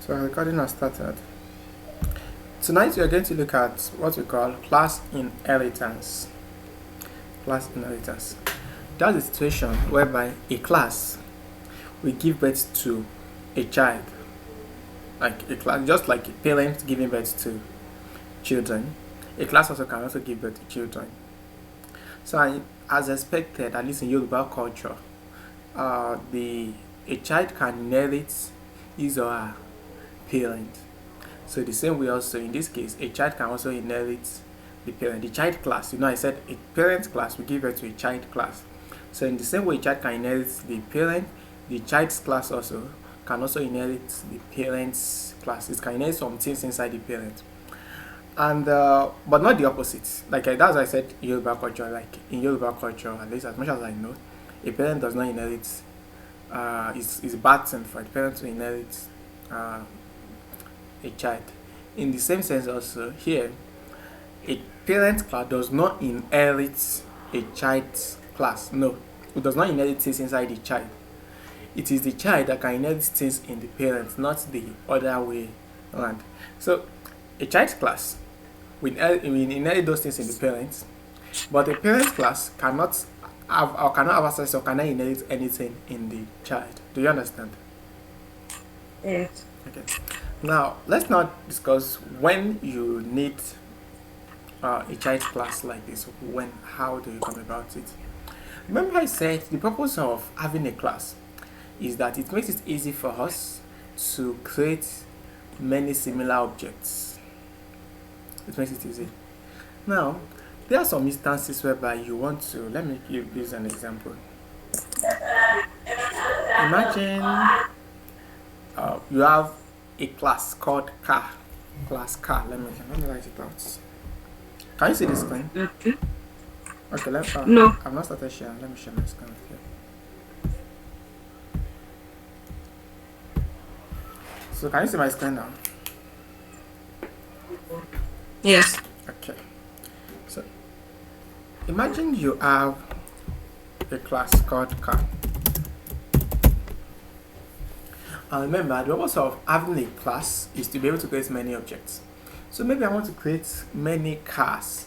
So our recording has started. Tonight we are going to look at what we call class inheritance. Class inheritance. That's a situation whereby a class will give birth to a child. Like a class, just like a parent giving birth to children, a class also can also give birth to children. So as expected, at least in Yoruba culture, a child can inherit his or her parent. So the same way also in this case, a child can also inherit the parent. The child class, I said a parent class will give birth to a child class. So in the same way a child can inherit the parent, the child's class also can also inherit the parent's class. It can inherit some things inside the parent. And but not the opposite. Like that's why I said Yoruba culture. Like in Yoruba culture, at least as much as I know, a parent does not inherit. It's bad thing for a parent to inherit a child. In the same sense, also here, a parent class does not inherit a child's class. No, it does not inherit things inside the child. It is the child that can inherit things in the parent, not the other way around. So a child's class will inherit those things in the parents, but a parent's class cannot have access or cannot inherit anything in the child. Do you understand? Yes. Okay. Now let's not discuss when you need a child class like this. How do you come about it? Remember, I said the purpose of having a class is that it makes it easy for us to create many similar objects. It makes it easy. Now, there are some instances whereby you want to. Let me give this an example. Imagine you have a class called car. Class car. Let me write it out. Can you see the screen? Okay. Okay, No. I've not started sharing. Let me share my screen here. So can you see my screen now? Yes. Okay. So imagine you have a class called car. And remember, the purpose of having a class is to be able to create many objects. So maybe I want to create many cars.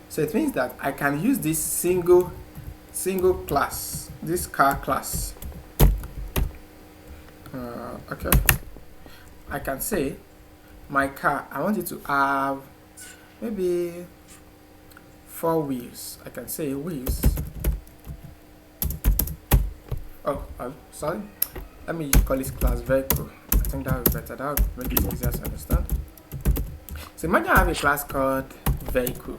So it means that I can use this single class, this car class. Okay. I can say my car, I want it to have maybe 4 wheels. I can say wheels. Oh, sorry. Let me call this class vehicle. I think that would be better. That would make it easier to understand. So imagine I have a class called vehicle.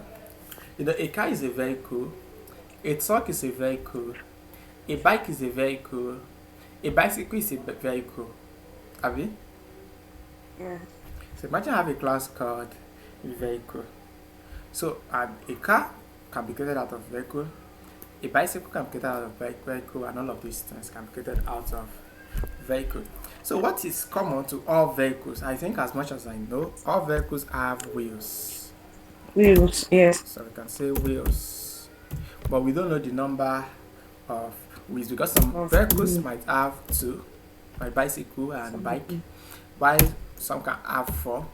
A car is a vehicle, a truck is a vehicle, a bike is a vehicle, a bicycle is a vehicle. Have you? Yes. So imagine I have a class called vehicle. So a car can be created out of vehicle, a bicycle can be created out of vehicle, and all of these things can be created out of vehicle. So what is common to all vehicles? I think as much as I know, all vehicles have wheels. Wheels. Yes. So we can say wheels. But we don't know the number of wheels because some vehicles might have 2, like bicycle and bike, while some can have 4.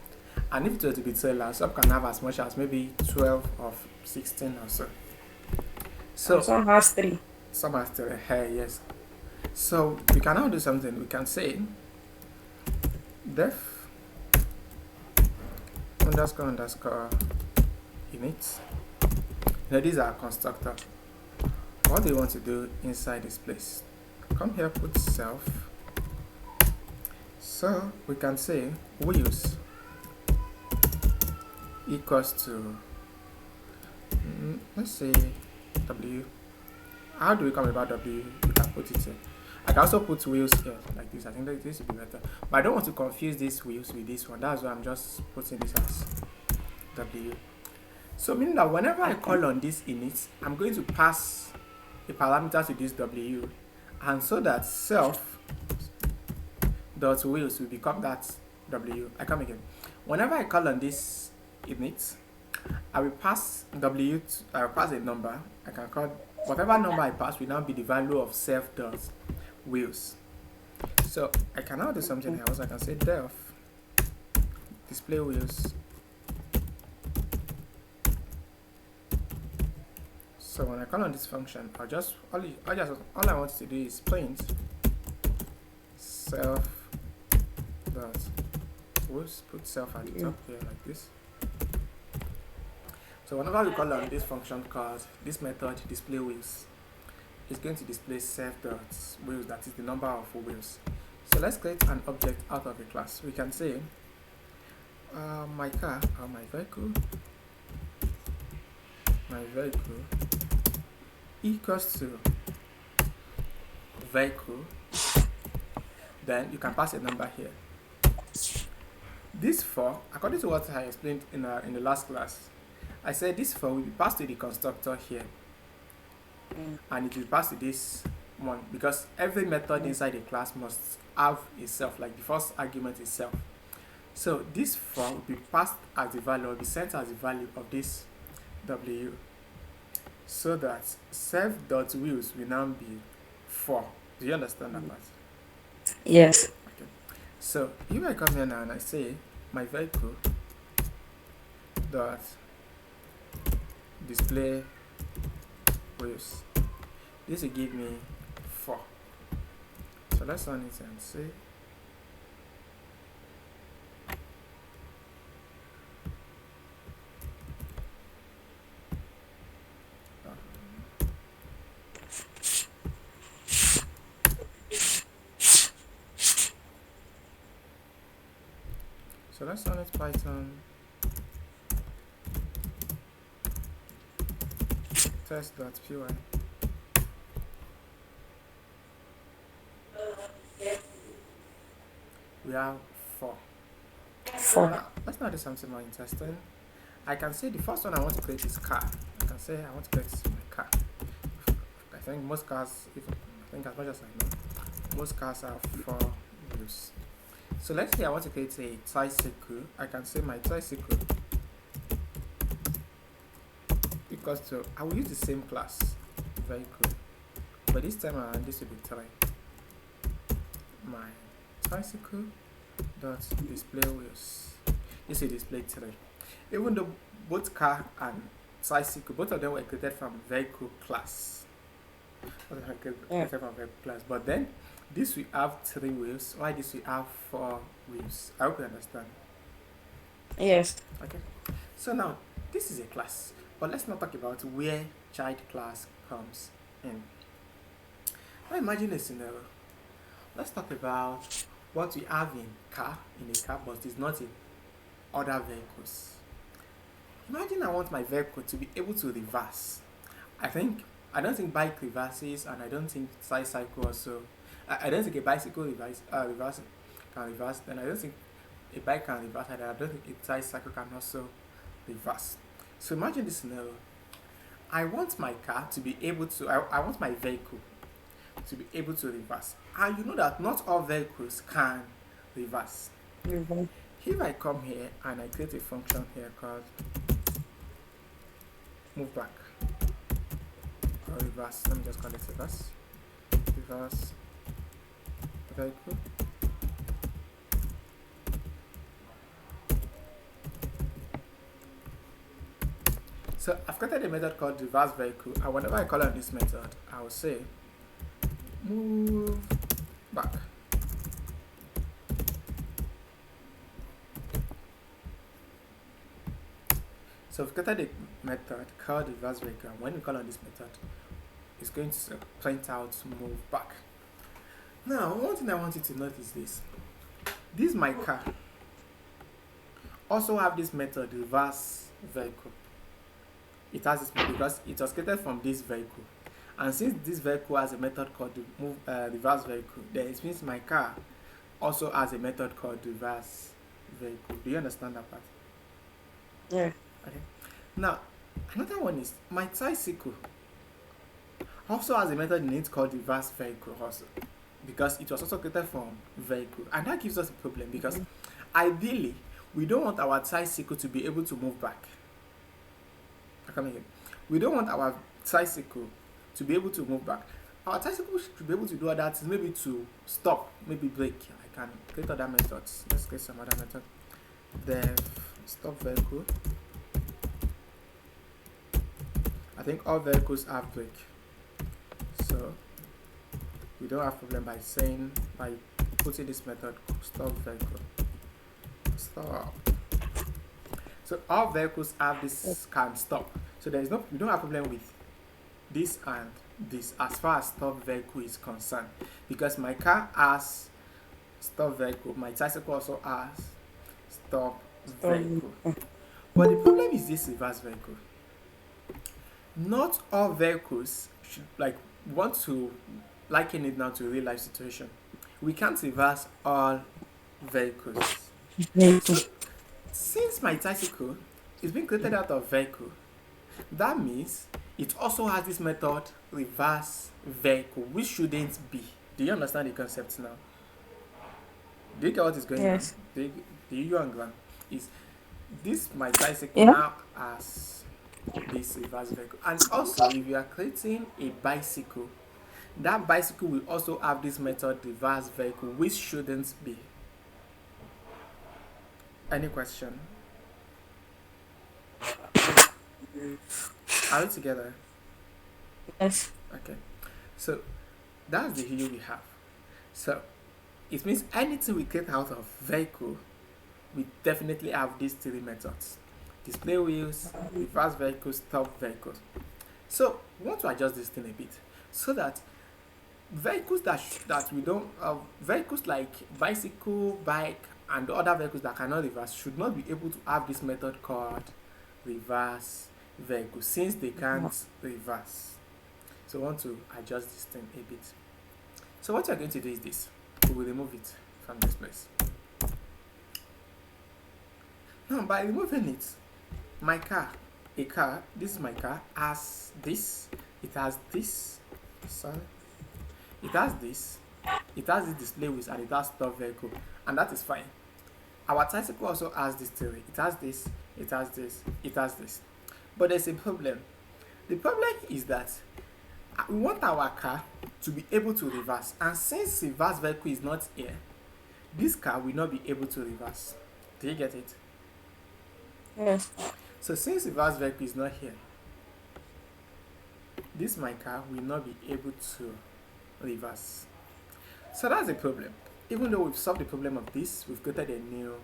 And if it were to be trailer, some can have as much as maybe 12 or 16 or so. So Some has 3. some are still here, yes. So we can now do something. We can say def underscore init. Now these are constructor. What do you want to do inside this place? Come here, put self. So we can say wheels equals to let's say w. How do we come about w? You can put it here. I can also put wheels here like this. I think that this would be better. But I don't want to confuse these wheels with this one. That's why I'm just putting this as w. So meaning that whenever I call on this init, I'm going to pass a parameter to this w, and so that self dot wheels will become that w. I come again. Whenever I call on this init, I will pass w. I will pass a number. I can call whatever number I pass will now be the value of self dot wheels. So I can now do something else. I can say def display wheels. So when I call on this function, all I want to do is print self dot. Whoops, put self at the top here like this. So whenever we call on this function called this method display wheels, it's going to display self dot wheels, that is the number of wheels. So let's create an object out of a class. We can say my car or my vehicle equals to vehicle. Then you can pass a number here. This for, according to what I explained in the last class, I said this for will be passed to the constructor here, and it will pass to this one because every method inside the class must have a self, like the first argument is self. So this for will be passed as the value, will be sent as the value of this w, so that self dot wheels will now be 4. Do you understand that part? Yes. Okay. So if I come here now and I say my vehicle dot display wheels, this will give me 4. So let's run it and see. So let's run it Python test.py. We have 4. Now, let's not do something more interesting. I can say the first one I want to create is car. I can say I want to create my car. I think most cars, as much as I know, most cars have 4 wheels. So let's say I want to create a tricycle. I can say my tricycle equals to, I will use the same class, vehicle, but this time around this will be 3. My tricycle dot display wheels. This will display 3. Even though both car and tricycle, both of them were created from vehicle class. But then this will have 3 wheels, while this will have 4 wheels. I hope you understand. Yes. Okay. So now this is a class, but let's not talk about where child class comes in. Now imagine a scenario. Let's talk about what we have in a car, but it's not in other vehicles. Imagine I want my vehicle to be able to reverse. I don't think bike reverses, and I don't think tricycle also. I don't think a bicycle can reverse. Then I don't think a bike can reverse, and I don't think a tricycle can also reverse. So imagine this scenario. I want my car to be able to. I want my vehicle to be able to reverse, and you know that not all vehicles can reverse. If I come here and I create a function here called move back or reverse, let me just call it reverse vehicle. So I've created a method called reverse vehicle, and whenever I call on this method, I will say move back. So we've created a method called reverse vehicle, and when we call on this method, it's going to print out move back. Now, one thing I want you to note is this. This my car also have this method reverse vehicle. It has this method because it was created from this vehicle, and since this vehicle has a method called reverse vehicle, then it means my car also has a method called reverse vehicle. Do you understand that part? Yeah. Okay. Now, another one is my tricycle also has a method in it called reverse vehicle also, because it was also created from vehicle, and that gives us a problem because ideally we don't want our tricycle to be able to move back. We don't want our tricycle to be able to move back. our tricycle should be able to do other things, maybe to stop, maybe brake. I can create other methods. Let's create some other method. Then stop vehicle. I think all vehicles have brake, so we don't have problem by putting this method stop vehicle. Stop. So all vehicles have this can stop. So we don't have problem with this and this as far as stop vehicle is concerned, because my car has stop vehicle, my tricycle also has stop vehicle. But the problem is this reverse vehicle. Not all vehicles should want to liken it now to a real life situation. We can't reverse all vehicles. So since my tricycle is being created out of vehicle, that means it also has this method reverse vehicle, which shouldn't be. Do you understand the concept now? Do you get what is going Yes. on? Do you understand? Is this my tricycle Yeah. now as this reverse vehicle? And also, if you are creating a bicycle, that bicycle will also have this method reverse vehicle, which shouldn't be. Any question? Are we together? Yes. Okay. So that's the issue we have. So it means anything we create out of vehicle, we definitely have these three methods: display wheels, reverse vehicle, stop vehicle. So we want to adjust this thing a bit so that vehicles that we don't vehicles like bicycle, bike, and other vehicles that cannot reverse should not be able to have this method called reverse vehicle, since they can't reverse. So I want to adjust this thing a bit. So what you're going to do is this: we will remove it from this place. Now by removing it, my car, this is my car, has this, it has this, sorry, it has this display wheels, and it has stop vehicle, and that is fine. Our tricycle also has this theory. It has this, it has this, it has this. But there's a problem. The problem is that we want our car to be able to reverse, and since reverse vehicle is not here, this car will not be able to reverse. Do you get it? Yes. So since reverse vehicle is not here, this my car will not be able to reverse. So that's the problem. Even though we've solved the problem of this, we've created a new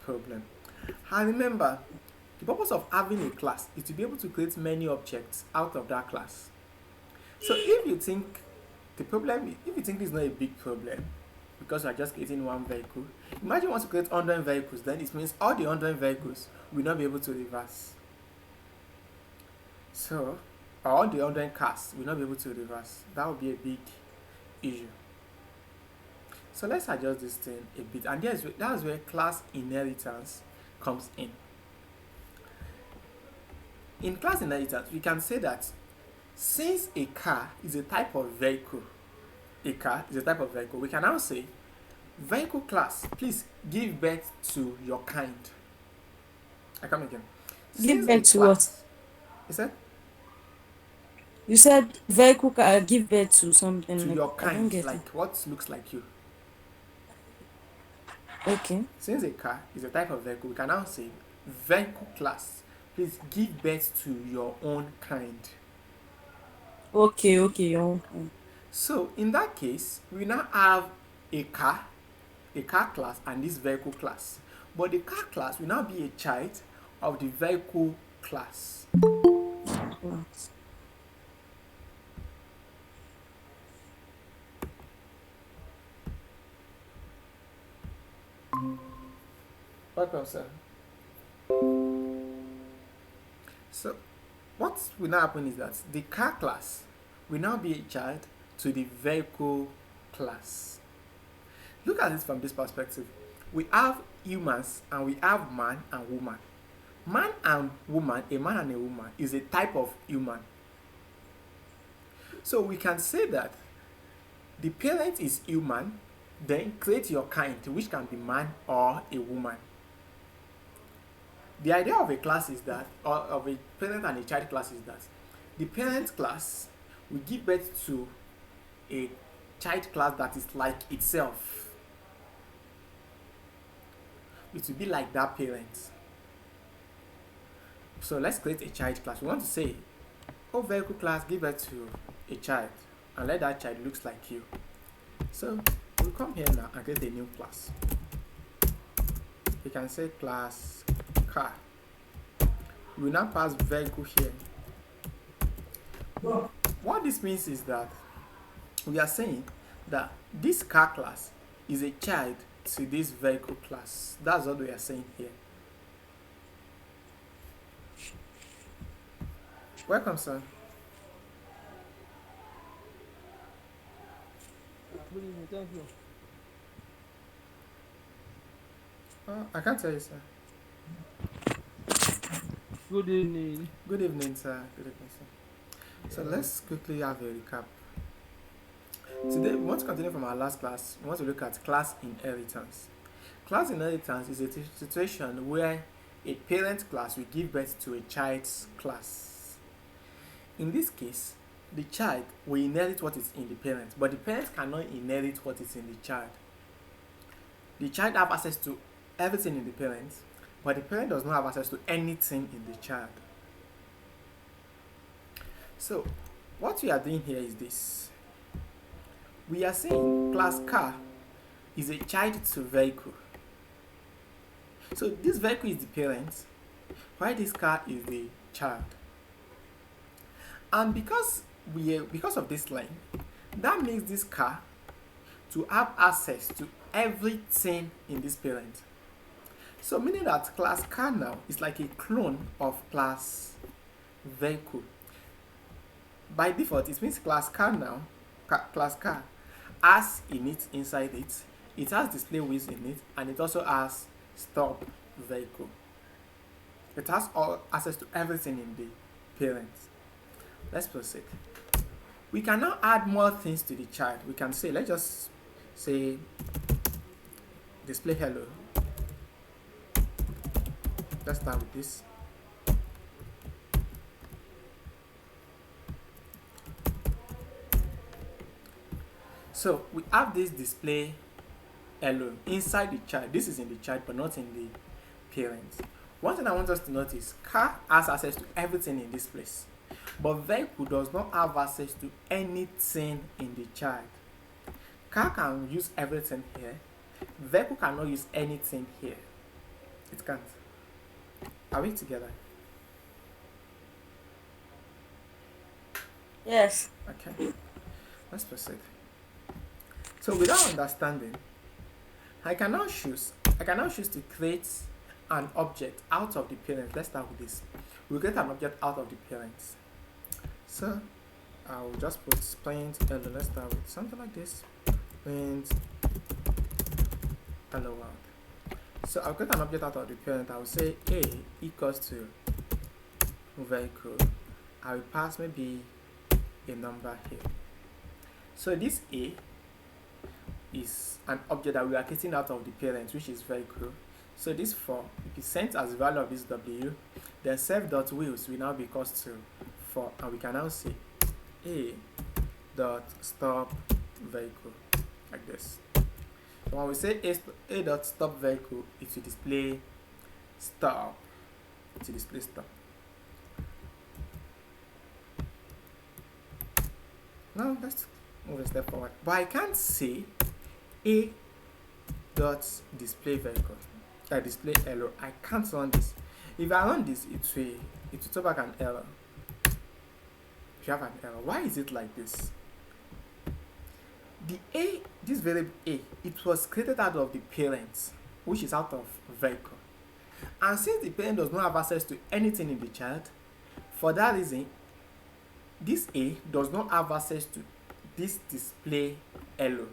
problem. And remember, the purpose of having a class is to be able to create many objects out of that class. So if you think this is not a big problem, because we are just creating one vehicle, imagine you want to create 100 vehicles, then it means all the 100 vehicles will not be able to reverse. So all the 100 cars will not be able to reverse. That would be a big issue. So let's adjust this thing a bit, and that's where class inheritance comes in. In class inheritance, we can say that since a car is a type of vehicle, we can now say vehicle class, please give birth to your kind. I come again. Give birth to what? You said? You said vehicle give birth to something. To like, your I don't kind, get like what looks like you. it. Okay. Since a car is a type of vehicle, we can now say vehicle class, please give birth to your own kind. Okay. So in that case, we now have a car class, and this vehicle class. But the car class will now be a child of the vehicle class. Welcome, sir. So what will now happen is that the car class will now be a child to the vehicle class. Look at it from this perspective. We have humans and we have man and woman. Man and woman, a man and a woman, is a type of human. So we can say that the parent is human, then create your kind, which can be man or a woman. The idea of a class is that, or of a parent and a child class, is that the parent class will give birth to a child class that is like itself. It will be like that parent. So let's create a child class. We want to say, oh vehicle class, give birth to a child and let that child looks like you. So we'll come here now and create a new class. We can say class car. We will now pass vehicle here. What this means is that we are saying that this car class is a child to this vehicle class. That's what we are saying here. Welcome, sir. Good evening, thank you. I can't tell you, sir. Good evening. Good evening, sir. Good evening, sir. So let's quickly have a recap. Today, we want to continue from our last class. We want to look at class inheritance. Class inheritance is a situation where a parent class will give birth to a child's class. In this case, the child will inherit what is in the parent, but the parent cannot inherit what is in the child. The child has access to everything in the parent, but the parent does not have access to anything in the child. So, what we are doing here is this. We are saying class car is a child to vehicle. So this vehicle is the parent, while this car is the child. And because of this line, that makes this car to have access to everything in this parent. So meaning that class car now is like a clone of class vehicle. By default, it means class car now, class car has in it, inside it, it has display wheels in it, and it also has stop vehicle. It has all access to everything in the parent. Let's proceed. We can now add more things to the child. We can say, let's just say display hello. Let's start with this. So we have this display hello inside the child. This is in the child but not in the parent. One thing I want us to notice, car has access to everything in this place, but vehicle does not have access to anything in the child. Car can use everything here. Vehicle cannot use anything here. It can't. Are we together? Yes. Okay. Let's proceed. So without understanding, I can now choose to create an object out of the parent. Let's start with this. We'll create an object out of the parents. So I'll just put print hello. Let's start with something like this. Print hello world. So I'll create an object out of the parent. I'll say A equals to vehicle. I will pass maybe a number here. So this A is an object that we are creating out of the parent, which is vehicle. So this for, if it's sent as value of this W, then self.wheels will now be equals to 4, and we can now say A dot stop vehicle like this. So when we say A dot stop vehicle, it will display stop. It will display stop. Now let's move a step forward. But I can't say A dot display vehicle. Display error. I can't run this. If I run this, it will throw back an error. If you have an error, why is it like this? This variable A, it was created out of the parent, which is out of vehicle. And since the parent does not have access to anything in the child, for that reason, this A does not have access to this display hello.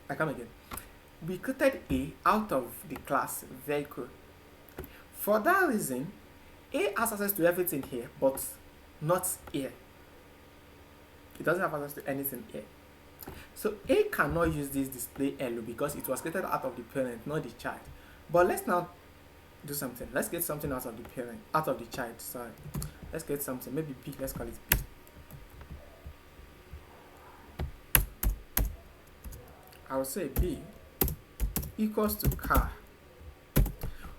I come again. We created A out of the class vehicle. For that reason, A has access to everything here, but not here. It doesn't have access to anything here. So A cannot use this display hello because it was created out of the parent, not the child. But let's now do something. Let's get something out of the parent, out of the child. Sorry. Let's get something. Maybe B. Let's call it B. I will say B equals to car.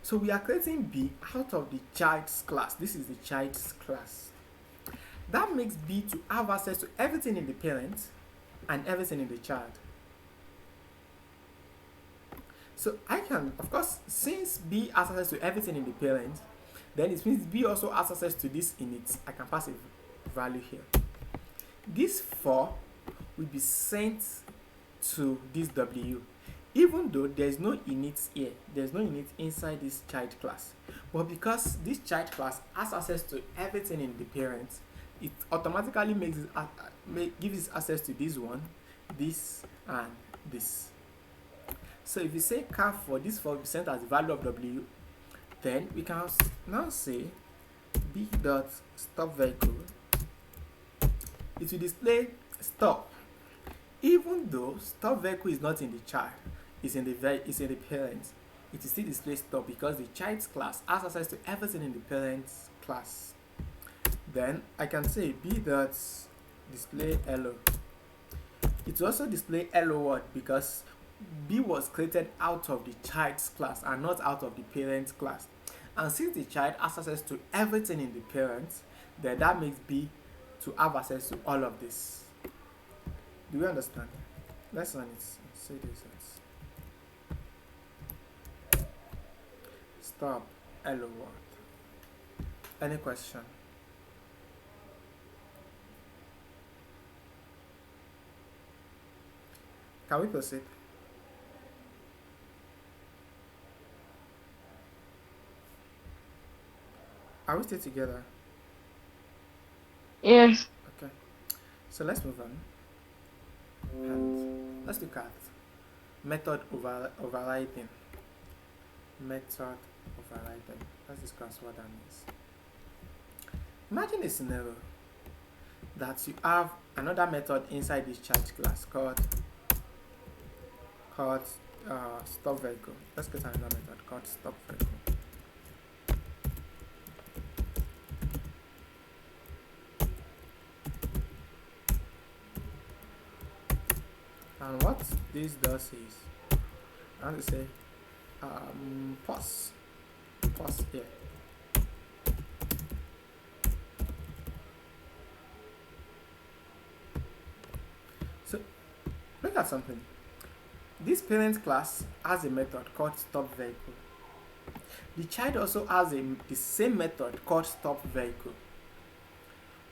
So we are creating B out of the child's class. This is the child's class. That makes B to have access to everything in the parent and everything in the child. So I can, of course, since B has access to everything in the parent, then it means B also has access to this init. I can pass a value here. This 4 will be sent to this W, even though there is no init here. There is no init inside this child class. But because this child class has access to everything in the parent, it automatically gives access to this one, this, and this. So if you say car for this 4 will be sent as the value of W, then we can now say B dot stop vehicle. It will display stop, even though stop vehicle is not in the child, it's in the parent. It will still display stop because the child's class has access to everything in the parent's class. Then I can say B dot display hello. It will also display hello word because B was created out of the child's class and not out of the parent's class. And since the child has access to everything in the parent, then that makes B to have access to all of this. Do you understand? Let's run it. Say this. Stop. Hello word. Any question? Can we proceed? Are we still together? Yes. Okay. So let's move on. And let's look at method overriding. Method overriding. Let's discuss what that means. Imagine a scenario that you have another method inside this charge class called stop vehicle. Let's get another method called stop vehicle. And what this does is, I want to say, pause here. So look at something. This parent class has a method called stop vehicle. The child also has the same method called stop vehicle.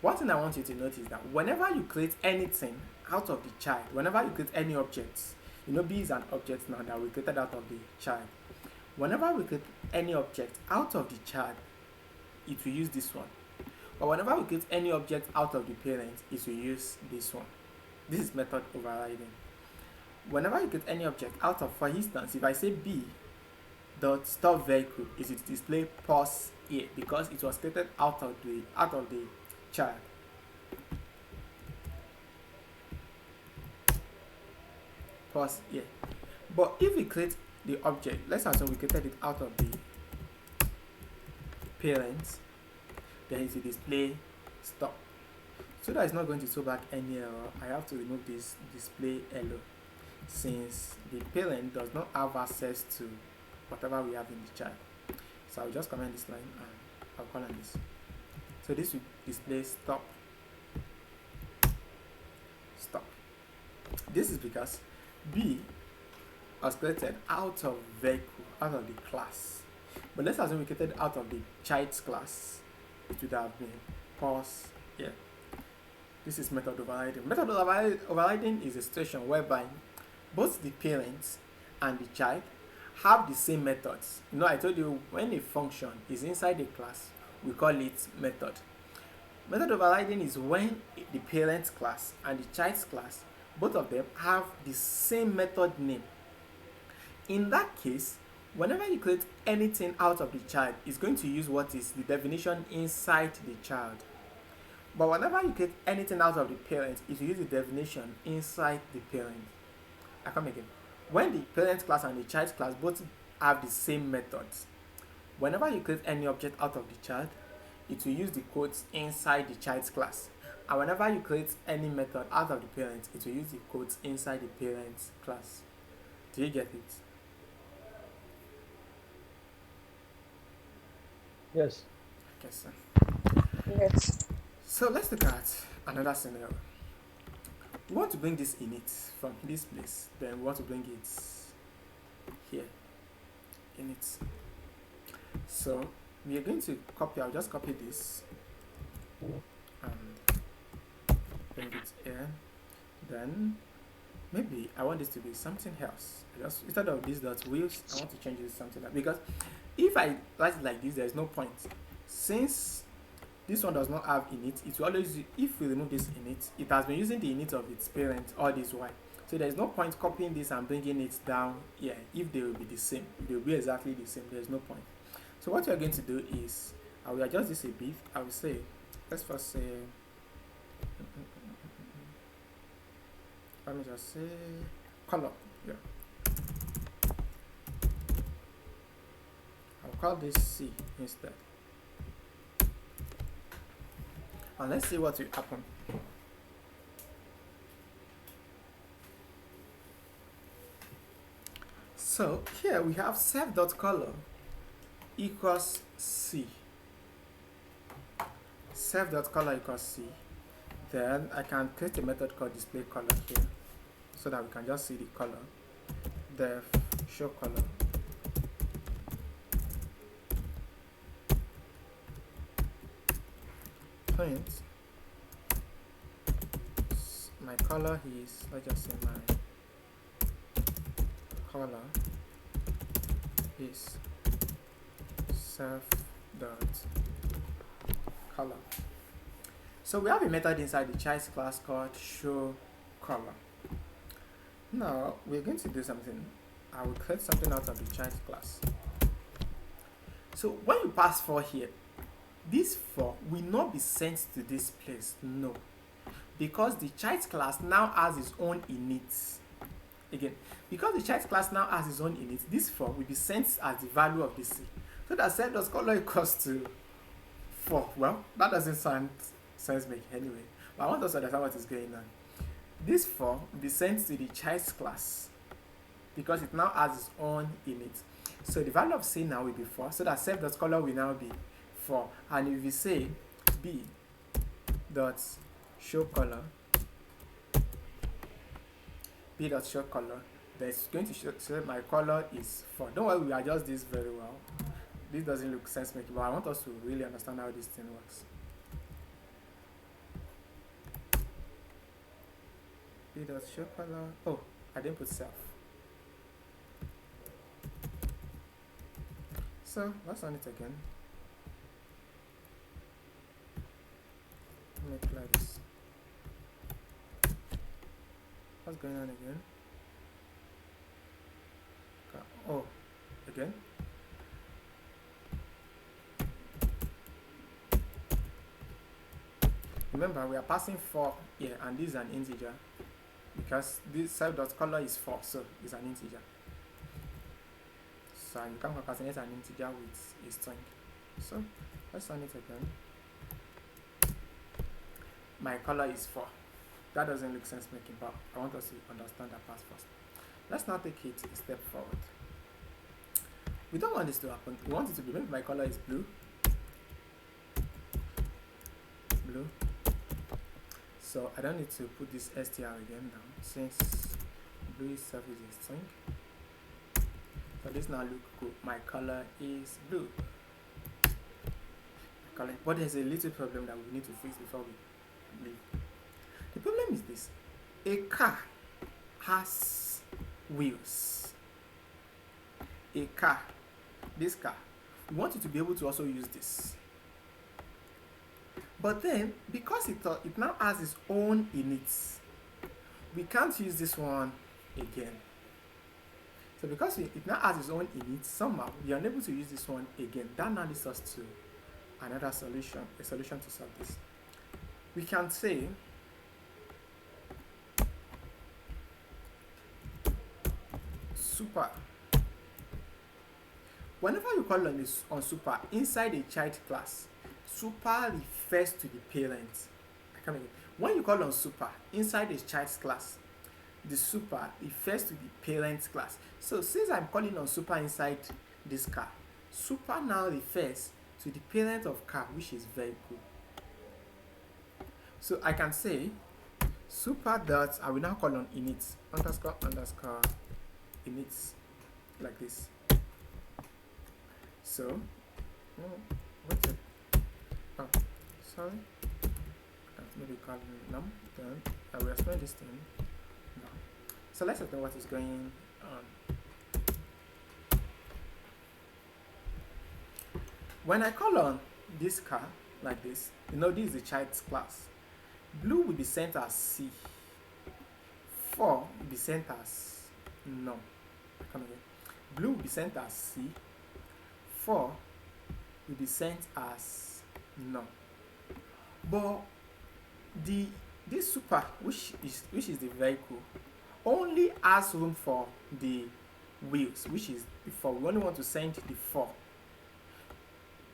One thing I want you to notice is that whenever you create anything out of the child, whenever you create any objects, B is an object now that we created out of the child. Whenever we create any object out of the child, it will use this one. But whenever we create any object out of the parent, it will use this one. This is method overriding. Whenever you create any object out of, for instance, if I say B dot stop vehicle, it will display pause here because it was created out of the child. Pause here. But if we create the object, let's assume we created it out of the parents, then it will display stop. So that it's not going to throw back any error, I have to remove this display hello, since the parent does not have access to whatever we have in the child. So I'll just comment this line and I'll call on this. So this will display stop. This is because B was created out of vehicle, out of the class. But let's assume we created out of the child's class. It would have been pause here. This is method overriding. Method overriding is a situation whereby both the parents and the child have the same methods. I told you when a function is inside a class, we call it method. Method overriding is when the parent's class and the child's class, both of them have the same method name. In that case, whenever you create anything out of the child, it's going to use what is the definition inside the child. But whenever you create anything out of the parent, it will use the definition inside the parent. I come again. When the parent class and the child's class both have the same methods, whenever you create any object out of the child, it will use the codes inside the child's class. And whenever you create any method out of the parent, it will use the codes inside the parent's class. Do you get it? Yes. Okay, so. Yes. So let's look at another scenario. We want to bring this init from this place, then we want to bring it here, init. So we are going to copy, I'll just copy this and bring it here. Then maybe I want this to be something else. I just, instead of this dot wheels, I want to change it to something like, because if I write it like this, there's no point. Since this one does not have init, it will always, if we remove this init, it has been using the init of its parent all this while. So there's no point copying this and bringing it down here if they will be the same. If they will be exactly the same, there's no point. So what you're going to do is, I will adjust this a bit. I will say, let's first say, let me just say color. Yeah. I'll call this C instead. And let's see what will happen. So here we have self.color equals C. Self.color equals C. Then I can create a method called display color here so that we can just see the color. Def show color. Print. My color is, let's just say my color is self dot color. So we have a method inside the child class called show color. Now we're going to do something. I will create something out of the child class. So when you pass 4 here, this 4 will not be sent to this place, no, because the child class now has its own init. Again, because the child class now has its own init, this 4 will be sent as the value of this C. So that self.color equals to 4. Well, that doesn't sound sense making anyway, but I want us to understand what is going on. This 4 will be sent to the child class because it now has its own init. So the value of C now will be 4, so that self.color will now be 4. And if we say b dot show color, b dot show color, then it's going to show my color is 4. Don't worry, we adjust this very well. This doesn't look sense making, but I want us to really understand how this thing works. B dot show color. Oh, I didn't put self. So let's run it again. Make it like this. What's going on again? Oh, again. Remember, we are passing 4 here, and this is an integer because this self.color is 4, so it's an integer. So you can concatenate an integer with a string. So let's run it again. My color is 4. That doesn't look sense making, but I want us to understand that part first. Let's now take it a step forward. We don't want this to happen. We want it to be, maybe my color is blue. Blue. So I don't need to put this str again now, since blue itself is a string. So this now look good. My color is blue. Color. But there's a little problem that we need to fix before we leave. The problem is this: a car has wheels. A car, this car, we want it to be able to also use this. But then, because it now has its own init, we can't use this one again. So because it now has its own init, somehow we are unable to use this one again. That now leads us to another solution, a solution to solve this. We can say super. Whenever you call on super inside a child class, super refers to the parent. I come again. When you call on super inside a child's class, the super refers to the parent class. So since I'm calling on super inside this car, super now refers to the parent of car, which is vehicle. So I can say super dot, I will now call on init underscore underscore init like this. So what's it? Oh, sorry. Maybe call num. Then I will explain this thing now. So let's explain what is going on. When I call on this car like this, this is the child's class. Blue will be sent as C. 4 will be sent as no. Come again. Blue will be sent as C. 4 will be sent as no. But this super, which is the vehicle, only has room for the wheels, which is the 4. We only want to send the 4.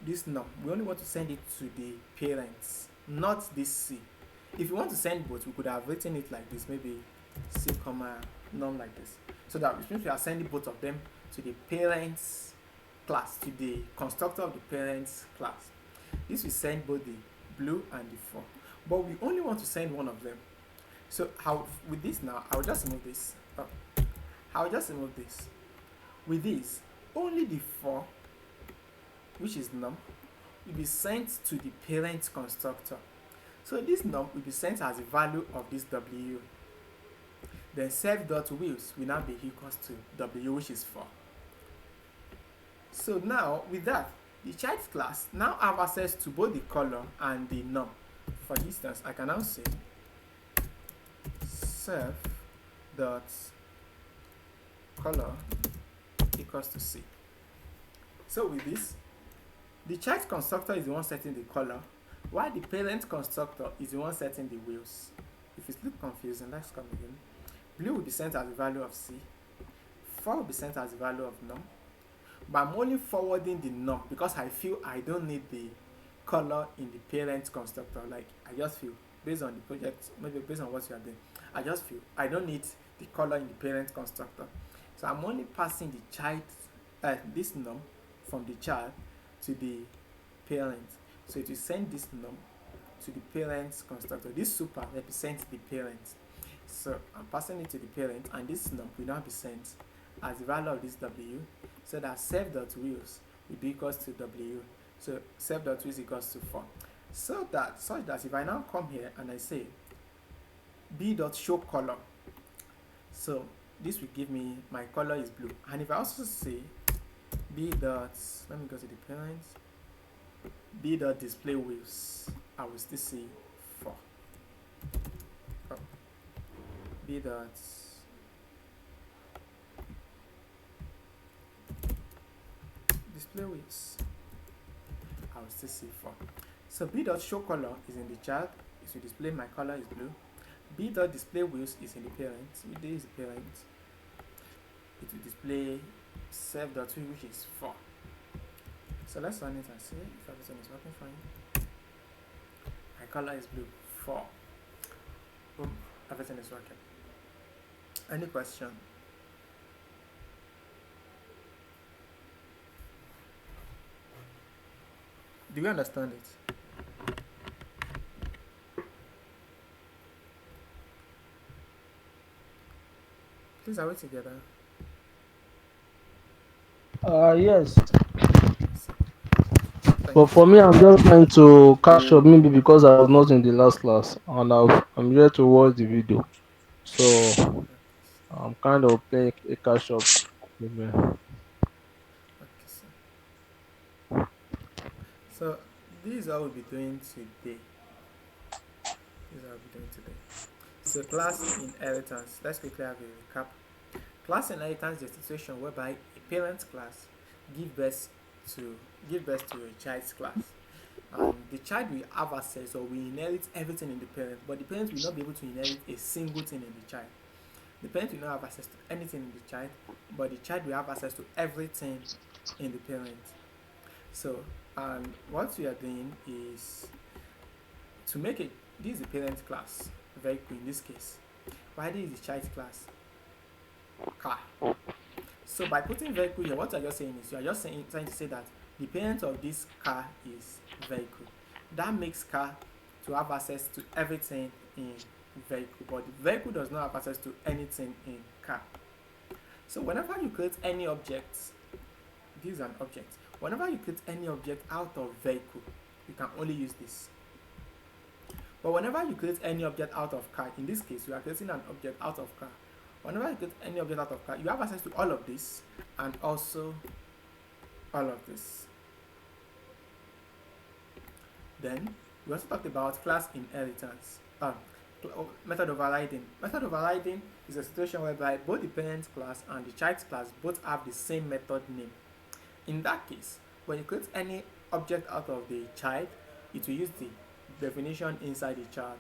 This no, we only want to send it to the parents, not this C. If you want to send both, we could have written it like this, maybe C comma none like this, so that which means we are sending both of them to the parents class, to the constructor of the parents class. This will send both the blue and the 4, but we only want to send one of them. So how with this now, I'll just remove this. I'll just remove this. With this, only the 4, which is num, will be sent to the parent constructor. So this num will be sent as the value of this w. Then self.wheels will now be equals to w, which is 4. So now with that, the child class now have access to both the color and the num. For instance, I can now say self.color equals to C. So with this, the child constructor is the one setting the color, while the parent constructor is the one setting the wheels. If it looks confusing, let's come again. Blue will be sent as the value of C. 4 will be sent as the value of num. But I'm only forwarding the num because I feel I don't need the color in the parent constructor. Like, I just feel, based on the project, maybe based on what you are doing, I just feel I don't need the color in the parent constructor. So I'm only passing the child, this num from the child to the parent. So it will send this num to the parent's constructor. This super represents the parent. So I'm passing it to the parent, and this num will now be sent as the value of this w, so that self.wheels will be equals to w. So self.wheels equals to 4. So that such that if I now come here and I say b.showColor, so this will give me my color is blue. And if I also say let me go to the parent, b.display wheels, I will still see 4. Display wheels, I will still see 4. So b.showColor is in the child, it will display my color is blue. b.display wheels is in the parent, this is the parent, it will display self.wheel, which is 4. So let's run it and see if everything is working fine. My color is blue, 4. Boom, everything is working. Any question? Do you understand it? Please, are we together? Yes. Thank But for me, I'm just trying to catch up, maybe because I was not in the last class, and I'm here to watch the video. So I'm kind of playing a catch up. Maybe. Okay, so this is what we'll be doing today. So class inheritance. Let's quickly have a recap. Class inheritance is a situation whereby a parent class give birth to a child's class. The child will have access or will inherit everything in the parent, but the parent will not be able to inherit a single thing in the child. The parent will not have access to anything in the child, but the child will have access to everything in the parent. So, what we are doing is to make it, this is the parent class vehicle in this case. Why this is the child class? Car. So by putting vehicle here, what you're just saying is you are just trying to say that the parent of this car is vehicle. That makes car to have access to everything in vehicle, but the vehicle does not have access to anything in car. So whenever you create any object, this is an object. Whenever you create any object out of vehicle, you can only use this. But whenever you create any object out of car, in this case, you are creating an object out of car. Whenever you create any object out of car, you have access to all of this and also all of this. Then we also talked about class inheritance. Method overriding. Method overriding is a situation whereby both the parent class and the child class both have the same method name. In that case, when you create any object out of the child, it will use the definition inside the child.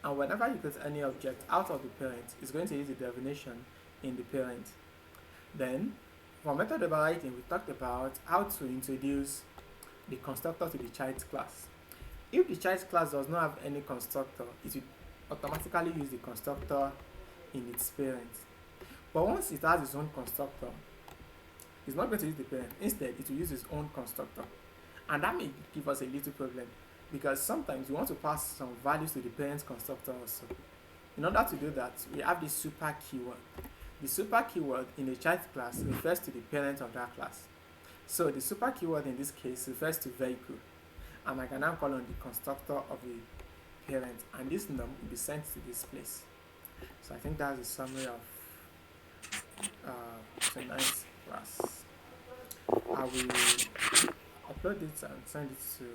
And whenever you create any object out of the parent, it's going to use the definition in the parent. Then, for method overriding, we talked about how to introduce the constructor to the child class. If the child class does not have any constructor, it will automatically use the constructor in its parent. But once it has its own constructor, it's not going to use the parent. Instead, it will use its own constructor. And that may give us a little problem because sometimes we want to pass some values to the parent constructor also. In order to do that, we have this super keyword. The super keyword in the child class refers to the parent of that class. So the super keyword in this case refers to vehicle. And I can now call on the constructor of the parent, and this num will be sent to this place. So I think that's the summary of tonight's class. I will upload it and send it to